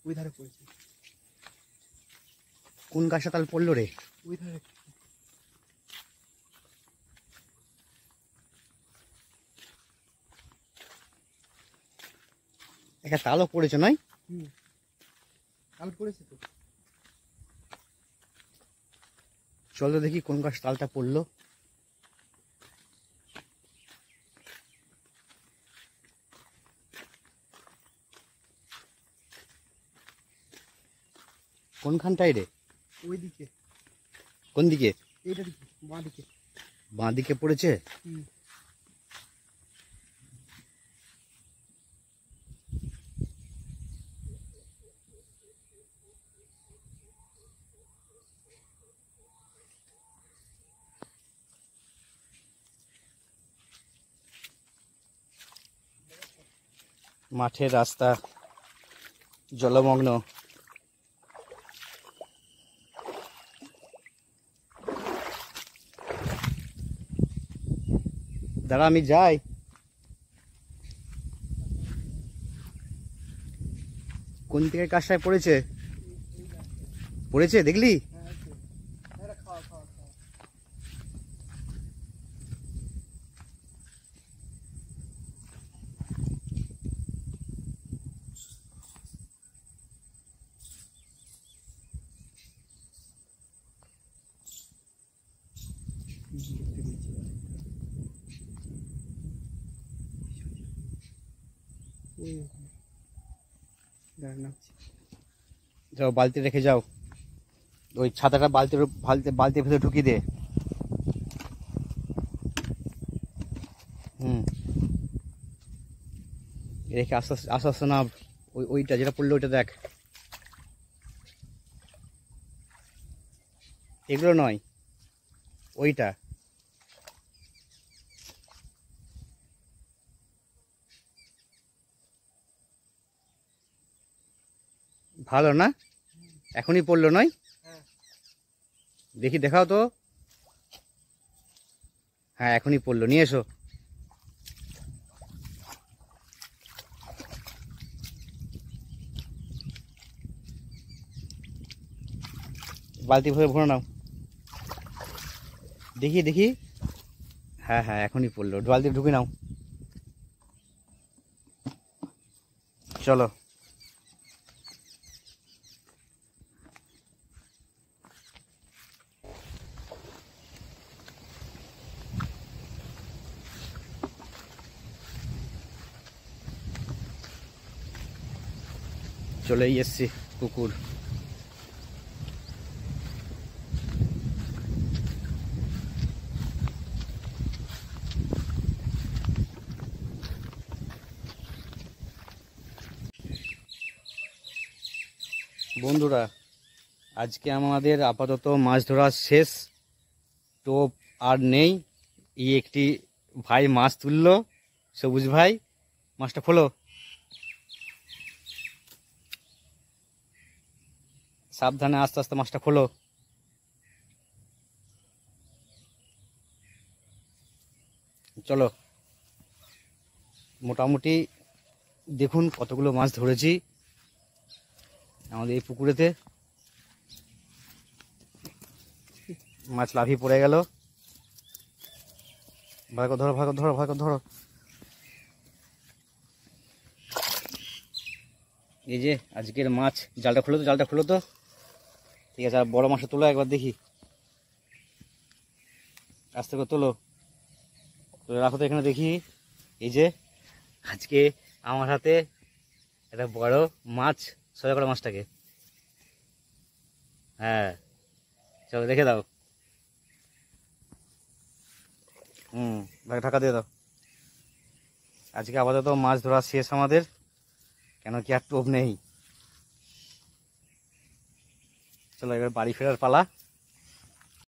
ওই ধারে পড়েছে। কোন গাছটা তাল পড়লো রে? ওই ধারে। একটা তালও পড়েছে নয়? তাল পড়েছে তো। চল তো দেখি কোন গাছ তালটা পড়লো। কোনখানটাই রে? ওই দিকে। কোন দিকে? এইটা দিকে, বাঁ দিকে। বাঁ দিকে পড়েছে? মাঠের রাস্তা জলমগ্ন। দাঁড়া আমি যাই। কোন দিকে কাজটায় পড়েছে? পড়েছে দেখলি? যাও বালতি রেখে যাও, ওই ছাতাটা বালতির ভেতরে ঢুকিয়ে দে। রেখে আস্তে আস্তে আস্তে না, ওইটা যেটা পড়লো ওইটা দেখ। এগুলো নয়, ওইটা। ভালো না? এখনই পড়লো নয়? দেখি দেখাও তো। হ্যাঁ এখনই পড়লো, নিয়ে এসো। বালতি ভরে ভরে নাও, দেখি দেখি। হ্যাঁ হ্যাঁ এখনই পড়লো, বালতি ঢুকে নাও। চলো চলেই এসছি পুকুর। বন্ধুরা আজকে আমাদের আপাতত মাছ ধরা শেষ, টোপ আর নেই। এই একটি ভাই মাছ তুললো, সবুজ ভাই। মাছটা খোলো, সাবধানে আস্তে আস্তে মাছটা খোলো। চলো মোটামুটি দেখুন কতগুলো মাছ ধরেছি আমাদের এই পুকুরেতে। মাছ লাফিয়ে পড়ে গেল। ভালো ধরো ভালো ধরো ভালো ধরো। এই যে আজকের মাছ। জালটা খুলো তো, জালটা খুলো তো। ঠিক আছে, আর বড় মাছটা তোলো একবার দেখি। আস্তে করে তোলো, তুলে রাখো তো এখানে দেখি। এই যে আজকে আমার হাতে একটা বড় মাছ। সোজা করে মাছটাকে, হ্যাঁ চলো দেখে দাও। ঢাকা দিয়ে দাও। আজকে আপাতত মাছ ধরা শেষ আমাদের, কেন কি আর টোপ নেই। চলো এবার বাড়ি ফেরার পালা।